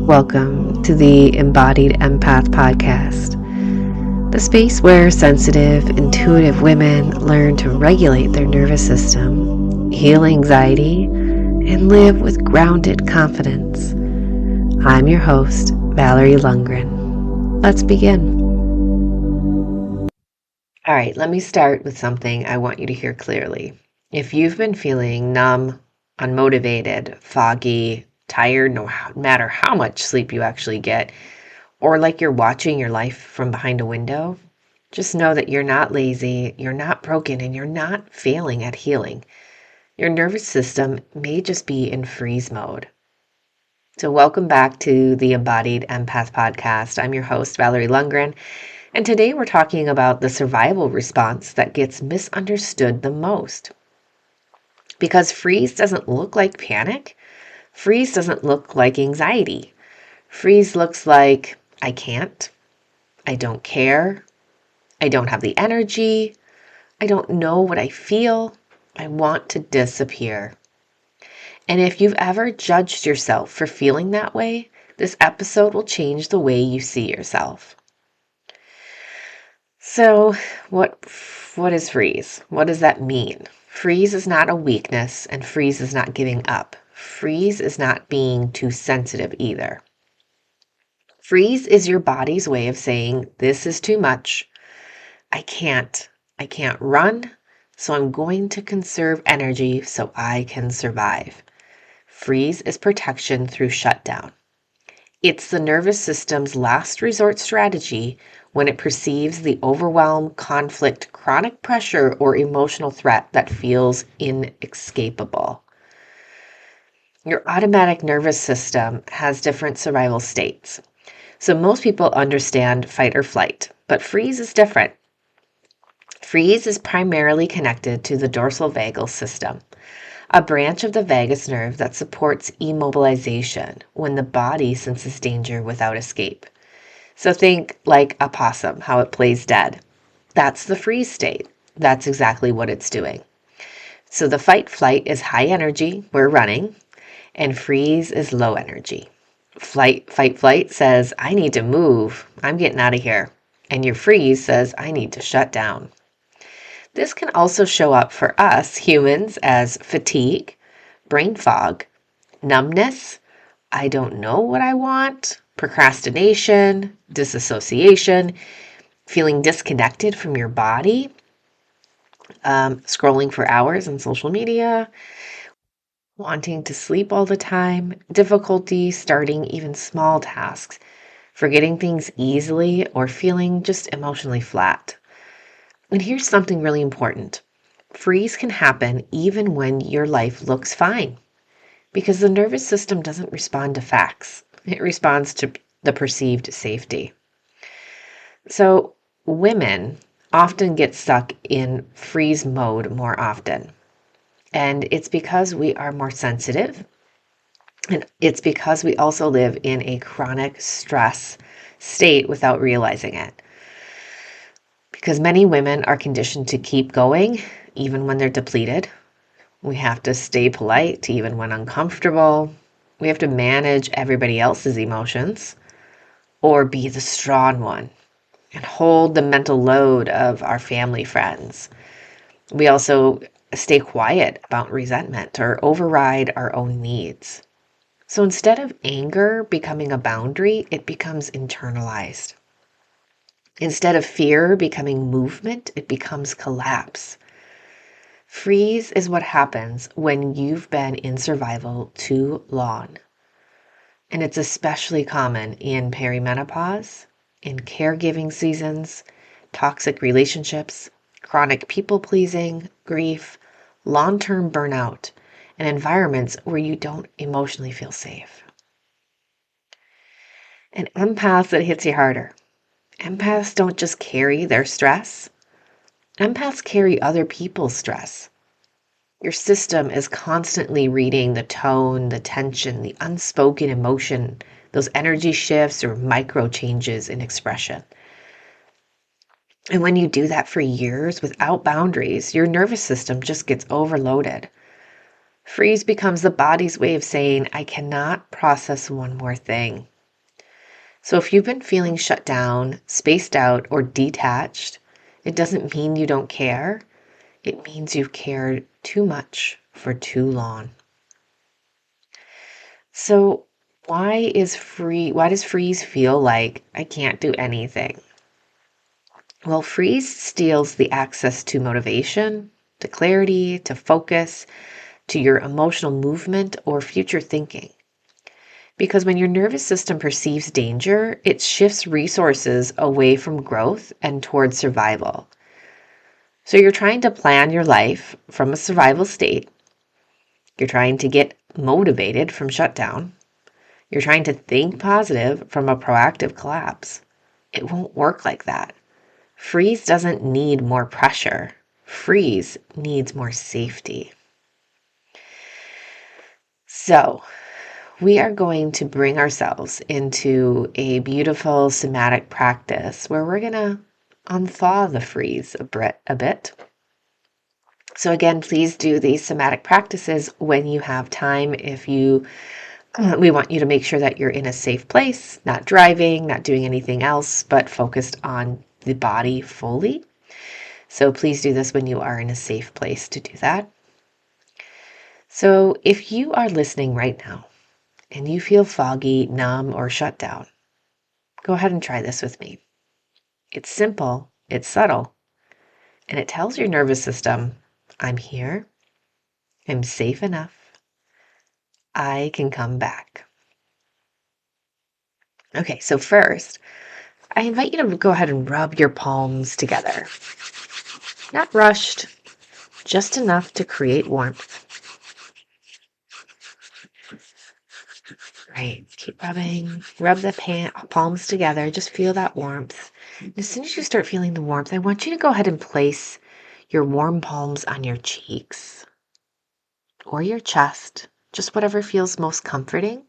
Welcome to the Embodied Empath Podcast, the space where sensitive, intuitive women learn to regulate their nervous system, heal anxiety, and live with grounded confidence. I'm your host, Valerie Lundgren. Let's begin. All right, let me start with something I want you to hear clearly. If you've been feeling numb, unmotivated, foggy, tired, no matter how much sleep you actually get, or like you're watching your life from behind a window, just know that you're not lazy, you're not broken, and you're not failing at healing. Your nervous system may just be in freeze mode. So welcome back to the Embodied Empath Podcast. I'm your host, Valerie Lundgren, and today we're talking about the survival response that gets misunderstood the most. Because freeze doesn't look like panic. Freeze doesn't look like anxiety. Freeze looks like I can't, I don't care, I don't have the energy, I don't know what I feel, I want to disappear. And if you've ever judged yourself for feeling that way, this episode will change the way you see yourself. So what is freeze? What does that mean? Freeze is not a weakness, and freeze is not giving up. Freeze is not being too sensitive either. Freeze is your body's way of saying, this is too much. I can't run, so I'm going to conserve energy so I can survive. Freeze is protection through shutdown. It's the nervous system's last resort strategy when it perceives the overwhelm, conflict, chronic pressure, or emotional threat that feels inescapable. Your automatic nervous system has different survival states. So most people understand fight or flight, but freeze is different. Freeze is primarily connected to the dorsal vagal system, a branch of the vagus nerve that supports immobilization when the body senses danger without escape. So think like a possum, how it plays dead. That's the freeze state. That's exactly what it's doing. So the fight-flight is high energy, we're running, and freeze is low energy. Fight-flight says, I need to move, I'm getting out of here. And your freeze says, I need to shut down. This can also show up for us humans as fatigue, brain fog, numbness, I don't know what I want, procrastination, disassociation, feeling disconnected from your body, scrolling for hours on social media, wanting to sleep all the time, difficulty starting even small tasks, forgetting things easily, or feeling just emotionally flat. And here's something really important. Freeze can happen even when your life looks fine, because the nervous system doesn't respond to facts. It responds to the perceived safety. So women often get stuck in freeze mode more often. And it's because we are more sensitive. And it's because we also live in a chronic stress state without realizing it. Because many women are conditioned to keep going even when they're depleted. We have to stay polite even when uncomfortable. We have to manage everybody else's emotions or be the strong one and hold the mental load of our family friends. We also stay quiet about resentment or override our own needs. So instead of anger becoming a boundary, it becomes internalized. Instead of fear becoming movement, it becomes collapse. Freeze is what happens when you've been in survival too long. And it's especially common in perimenopause, in caregiving seasons, toxic relationships, chronic people-pleasing, grief, long-term burnout, and environments where you don't emotionally feel safe. An empath, it hits you harder. Empaths don't just carry their stress. Empaths carry other people's stress. Your system is constantly reading the tone, the tension, the unspoken emotion, those energy shifts or micro changes in expression. And when you do that for years without boundaries, your nervous system just gets overloaded. Freeze becomes the body's way of saying, I cannot process one more thing. So if you've been feeling shut down, spaced out, or detached, it doesn't mean you don't care. It means you've cared too much for too long. So why does freeze feel like I can't do anything? Well, freeze steals the access to motivation, to clarity, to focus, to your emotional movement or future thinking. Because when your nervous system perceives danger, it shifts resources away from growth and towards survival. So you're trying to plan your life from a survival state. You're trying to get motivated from shutdown. You're trying to think positive from a proactive collapse. It won't work like that. Freeze doesn't need more pressure. Freeze needs more safety. So, we are going to bring ourselves into a beautiful somatic practice where we're going to unthaw the freeze a bit. So again, please do these somatic practices when you have time. We want you to make sure that you're in a safe place, not driving, not doing anything else, but focused on the body fully. So please do this when you are in a safe place to do that. So if you are listening right now and you feel foggy, numb, or shut down, go ahead and try this with me. It's simple, it's subtle, and it tells your nervous system, I'm here, I'm safe enough, I can come back. Okay, so first, I invite you to go ahead and rub your palms together. Not rushed, just enough to create warmth. Right, keep rubbing, rub the palms together, just feel that warmth. And as soon as you start feeling the warmth, I want you to go ahead and place your warm palms on your cheeks or your chest, just whatever feels most comforting.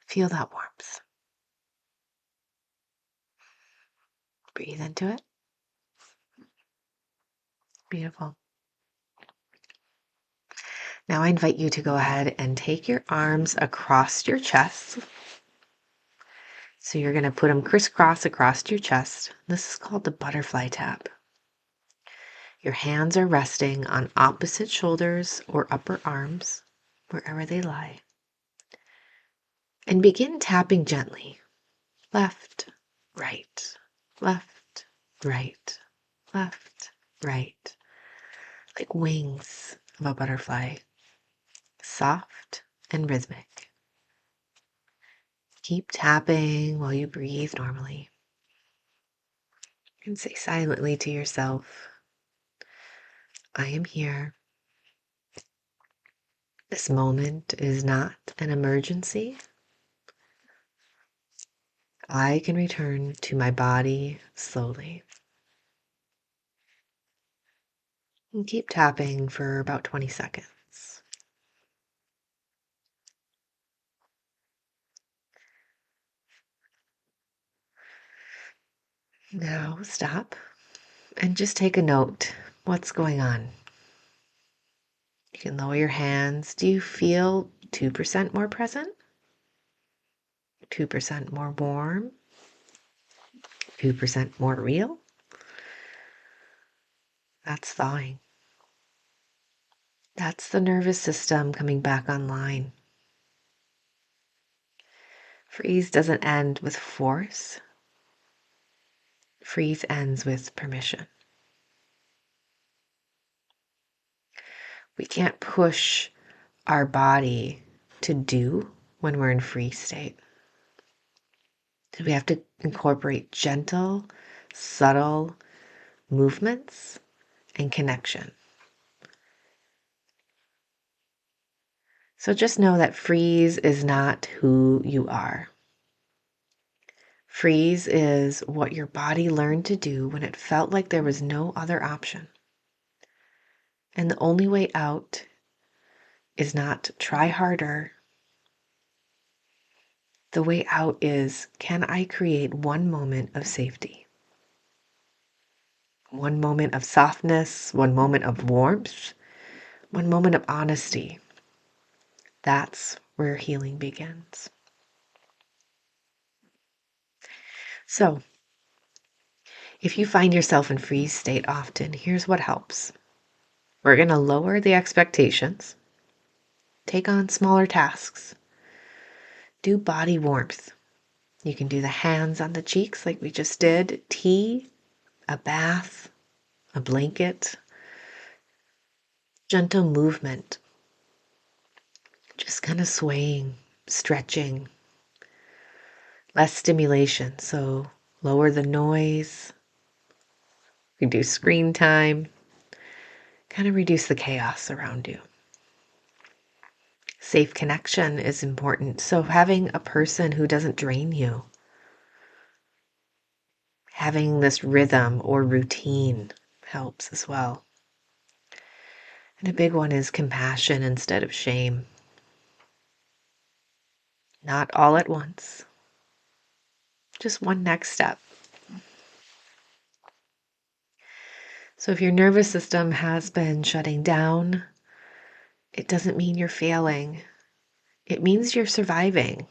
Feel that warmth. Breathe into it. Beautiful. Now I invite you to go ahead and take your arms across your chest. So you're going to put them crisscross across your chest. This is called the butterfly tap. Your hands are resting on opposite shoulders or upper arms, wherever they lie. And begin tapping gently. Left, right, left, right, left, right. Like wings of a butterfly. Soft and rhythmic. Keep tapping while you breathe normally. And say silently to yourself, I am here. This moment is not an emergency. I can return to my body slowly. And keep tapping for about 20 seconds. Now stop and just take a note. What's going on? You can lower your hands. Do you feel 2% more present? 2% more warm? 2% more real? That's thawing. That's the nervous system coming back online. Freeze doesn't end with force. Freeze ends with permission. We can't push our body to do when we're in freeze state. So we have to incorporate gentle, subtle movements and connection. So just know that freeze is not who you are. Freeze is what your body learned to do when it felt like there was no other option. And the only way out is not try harder. The way out is, can I create one moment of safety? One moment of softness, one moment of warmth, one moment of honesty. That's where healing begins. So, if you find yourself in freeze state often, here's what helps. We're going to lower the expectations, take on smaller tasks, do body warmth. You can do the hands on the cheeks like we just did, tea, a bath, a blanket, gentle movement, just kind of swaying, stretching, less stimulation. So lower the noise, reduce screen time, kind of reduce the chaos around you. Safe connection is important. So having a person who doesn't drain you, having this rhythm or routine helps as well. And a big one is compassion instead of shame. Not all at once. Just one next step. So if your nervous system has been shutting down, it doesn't mean you're failing. It means you're surviving.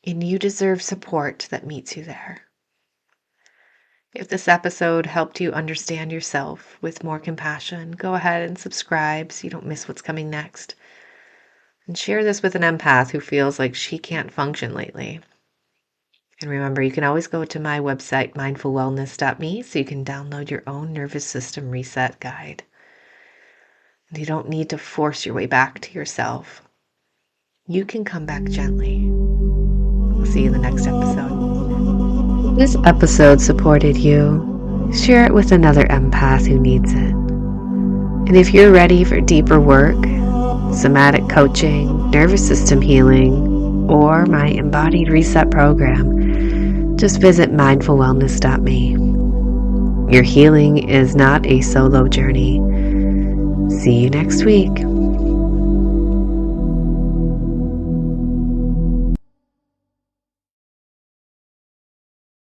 And you deserve support that meets you there. If this episode helped you understand yourself with more compassion, go ahead and subscribe so you don't miss what's coming next. And share this with an empath who feels like she can't function lately. And remember, you can always go to my website, mindfulwellness.me, so you can download your own nervous system reset guide. And you don't need to force your way back to yourself. You can come back gently. We'll see you in the next episode. This episode supported you. Share it with another empath who needs it. And if you're ready for deeper work, somatic coaching, nervous system healing, or my Embodied Reset program, just visit mindfulwellness.me. Your healing is not a solo journey. See you next week.